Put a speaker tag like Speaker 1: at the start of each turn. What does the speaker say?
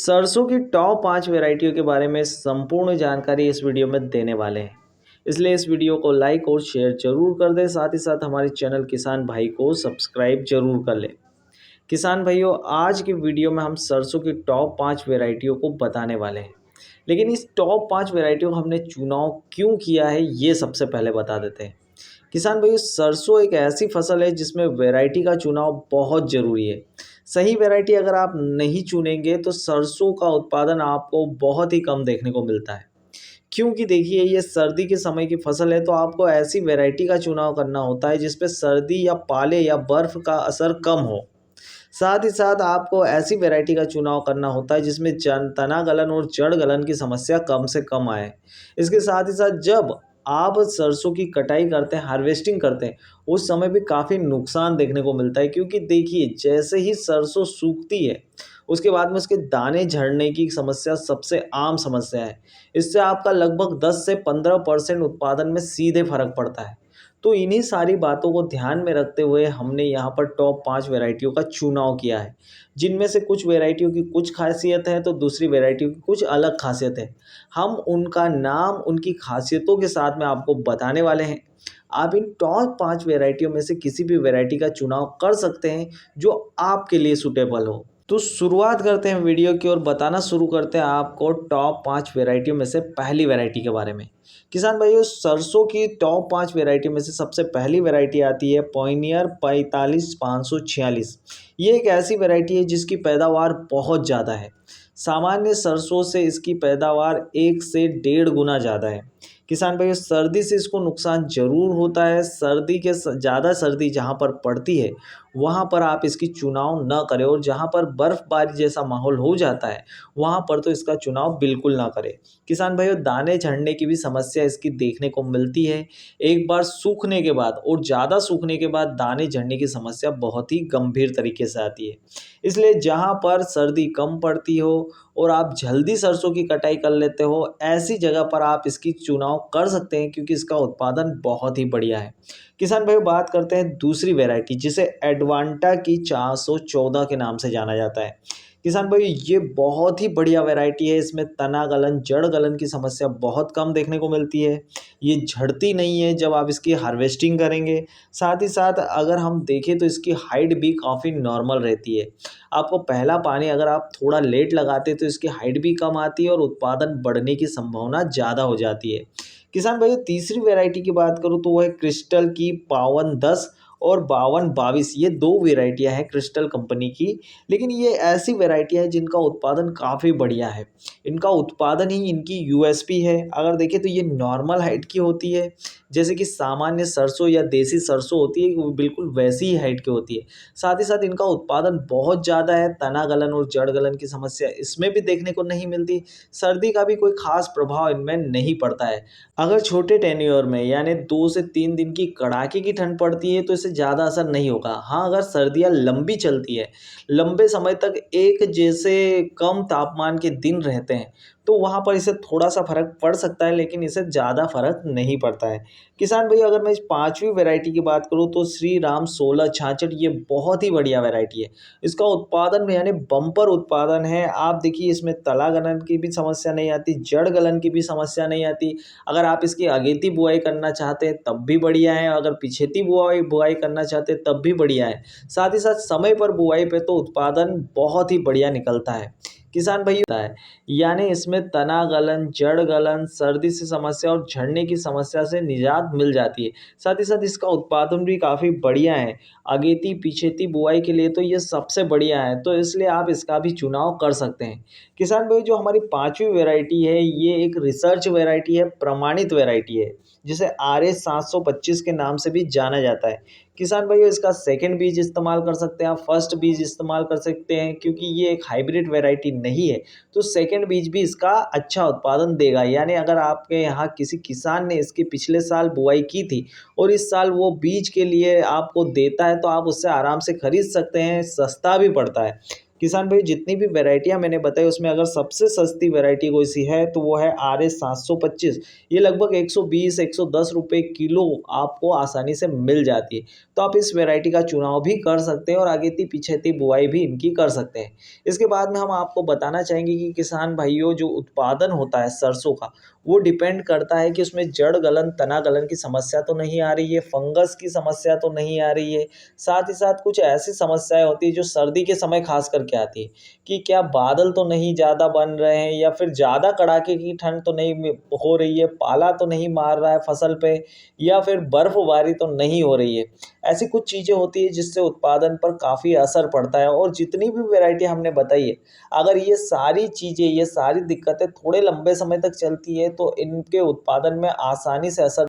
Speaker 1: सरसों की टॉप 5 वैरायटियों के बारे में संपूर्ण जानकारी इस वीडियो में देने वाले हैं। इसलिए इस वीडियो को लाइक और शेयर जरूर कर दें, साथ ही साथ हमारे चैनल किसान भाई को सब्सक्राइब जरूर कर लें। किसान भाइयों, आज की वीडियो में हम सरसों की टॉप 5 वैरायटियों को बताने वाले हैं। लेकिन इस टॉप 5 वैरायटियों का हमने चुनाव क्यों किया है, ये सबसे पहले बता देते हैं। किसान भाइयों, सरसों एक ऐसी फसल है जिसमें वैरायटी का चुनाव बहुत ज़रूरी है। सही वैरायटी अगर आप नहीं चुनेंगे तो सरसों का उत्पादन आपको बहुत ही कम देखने को मिलता है। क्योंकि देखिए, ये सर्दी के समय की फसल है, तो आपको ऐसी वैरायटी का चुनाव करना होता है जिसपे सर्दी या पाले या बर्फ़ का असर कम हो। साथ ही साथ आपको ऐसी वैरायटी का चुनाव करना होता है जिसमें तना गलन और जड़ गलन की समस्या कम से कम आए। इसके साथ ही साथ जब आप सरसों की कटाई करते हैं, हार्वेस्टिंग करते हैं, उस समय भी काफ़ी नुकसान देखने को मिलता है। क्योंकि देखिए, जैसे ही सरसों सूखती है उसके बाद में उसके दाने झड़ने की समस्या सबसे आम समस्या है। इससे आपका लगभग 10 से 15% उत्पादन में सीधे फर्क पड़ता है। तो इन्हीं सारी बातों को ध्यान में रखते हुए हमने यहाँ पर टॉप 5 वैरायटियों का चुनाव किया है, जिनमें से कुछ वैरायटियों की कुछ खासियत है तो दूसरी वैरायटियों की कुछ अलग खासियत है। हम उनका नाम, उनकी खासियतों के साथ में आपको बताने वाले हैं। आप इन टॉप 5 वैरायटियों में से किसी भी वैरायटी का चुनाव कर सकते हैं जो आपके लिए सूटेबल हो। तो शुरुआत करते हैं वीडियो की और बताना शुरू करते हैं आपको टॉप 5 वैरायटियों में से पहली वैरायटी के बारे में। किसान भाइयों, सरसों की टॉप 5 वैरायटी में से सबसे पहली वैरायटी आती है पॉइनियर 45-546। ये एक ऐसी वैरायटी है जिसकी पैदावार बहुत ज़्यादा है। सामान्य सरसों से इसकी पैदावार 1 से 1.5 गुना ज़्यादा है। किसान भाइयों, सर्दी से इसको नुकसान ज़रूर होता है। ज़्यादा सर्दी जहाँ पर पड़ती है वहाँ पर आप इसकी चुनाव न करें, और जहाँ पर बर्फ़बारी जैसा माहौल हो जाता है वहाँ पर तो इसका चुनाव बिल्कुल ना करें। किसान भाइयों, दाने झड़ने की भी समस्या इसकी देखने को मिलती है। एक बार सूखने के बाद और ज़्यादा सूखने के बाद दाने झड़ने की समस्या बहुत ही गंभीर तरीके से आती है। इसलिए जहाँ पर सर्दी कम पड़ती हो और आप जल्दी सरसों की कटाई कर लेते हो, ऐसी जगह पर आप इसकी चुनाव कर सकते हैं, क्योंकि इसका उत्पादन बहुत ही बढ़िया है। किसान भाई, बात करते हैं दूसरी वैरायटी जिसे एडवांटा की 414 के नाम से जाना जाता है। किसान भाई, ये बहुत ही बढ़िया वैरायटी है। इसमें तना गलन, जड़ गलन की समस्या बहुत कम देखने को मिलती है। ये झड़ती नहीं है जब आप इसकी हार्वेस्टिंग करेंगे। साथ ही साथ अगर हम देखें तो इसकी हाइट भी काफ़ी नॉर्मल रहती है। आपको पहला पानी अगर आप थोड़ा लेट लगाते तो इसकी हाइट भी कम आती है और उत्पादन बढ़ने की संभावना ज़्यादा हो जाती है। किसान भाइयों, तीसरी वैरायटी की बात करूँ तो वो है क्रिस्टल की 5210 और 5222। ये दो वैरायटियाँ हैं क्रिस्टल कंपनी की। लेकिन ये ऐसी वैरायटियाँ हैं जिनका उत्पादन काफ़ी बढ़िया है। इनका उत्पादन ही इनकी यूएसपी है। अगर देखें तो ये नॉर्मल हाइट की होती है, जैसे कि सामान्य सरसों या देसी सरसों होती है, वो बिल्कुल वैसी ही हाइट की होती है। साथ ही साथ इनका उत्पादन बहुत ज़्यादा है। तना गलन और जड़ गलन की समस्या इसमें भी देखने को नहीं मिलती। सर्दी का भी कोई खास प्रभाव इनमें नहीं पड़ता है। अगर छोटे टेन्योर में यानी 2 से 3 दिन की कड़ाके की ठंड पड़ती है तो इससे ज़्यादा असर नहीं होगा। हाँ, अगर सर्दियाँ लंबी चलती है, लंबे समय तक एक जैसे कम तापमान के दिन रहते हैं, तो वहाँ पर इसे थोड़ा-सा फ़र्क पड़ सकता है, लेकिन इसे ज़्यादा फ़र्क नहीं पड़ता है। किसान भाई, अगर मैं इस 5वीं वैरायटी की बात करूँ तो श्री राम 1666, ये बहुत ही बढ़िया वैरायटी है। इसका उत्पादन भी यानी बम्पर उत्पादन है। आप देखिए, इसमें तला गलन की भी समस्या नहीं आती, जड़ गलन की भी समस्या नहीं आती। अगर आप इसकी अगेती बुआई करना चाहते हैं तब भी बढ़िया है, अगर पिछेती बुआई बुआई करना चाहते हैं तब भी बढ़िया है। साथ ही साथ समय पर बुआई पे तो उत्पादन बहुत ही बढ़िया निकलता है। किसान भाई होता है, यानी इसमें तना गलन, जड़ गलन, सर्दी से समस्या और झड़ने की समस्या से निजात मिल जाती है। साथ ही साथ इसका उत्पादन भी काफ़ी बढ़िया है। अगेती पिछेती बुआई के लिए तो ये सबसे बढ़िया है, तो इसलिए आप इसका भी चुनाव कर सकते हैं। किसान भाई, जो हमारी 5वीं वैरायटी है, ये एक रिसर्च वैरायटी है, प्रमाणित वैरायटी है, जिसे RS 725 के नाम से भी जाना जाता है। किसान भाइयों, इसका सेकंड बीज इस्तेमाल कर सकते हैं, आप फर्स्ट बीज इस्तेमाल कर सकते हैं, क्योंकि ये एक हाइब्रिड वैरायटी नहीं है, तो सेकंड बीज भी इसका अच्छा उत्पादन देगा। यानी अगर आपके यहाँ किसी किसान ने इसके पिछले साल बुआई की थी और इस साल वो बीज के लिए आपको देता है, तो आप उससे आराम से खरीद सकते हैं, सस्ता भी पड़ता है। किसान भाई जितनी भी वैरायटियां मैंने बताई उसमें अगर सबसे सस्ती वैरायटी कोई सी है तो वो है RS 725। ये लगभग 120-110 रुपये किलो आपको आसानी से मिल जाती है। तो आप इस वैरायटी का चुनाव भी कर सकते हैं और अगेती पिछेती बुआई भी इनकी कर सकते हैं। इसके बाद में हम आपको बताना चाहेंगे कि किसान भाइयों जो उत्पादन होता है सरसों का, वो डिपेंड करता है कि उसमें जड़ गलन तना गलन की समस्या तो नहीं आ रही है, फंगस की समस्या तो नहीं आ रही है। साथ ही साथ कुछ ऐसी समस्याएं होती है जो सर्दी के समय खास करके आती है कि क्या बादल तो नहीं ज़्यादा बन रहे हैं या फिर ज़्यादा कड़ाके की ठंड तो नहीं हो रही है, पाला तो नहीं मार रहा है फसल पे, या फिर बर्फबारी तो नहीं हो रही है। ऐसी कुछ चीज़ें होती है जिससे उत्पादन पर काफ़ी असर पड़ता है। और जितनी भी वैरायटी हमने बताई है, अगर ये सारी चीज़ें, ये सारी दिक्कतें थोड़े लंबे समय तक चलती है तो इनके उत्पादन में आसानी से असर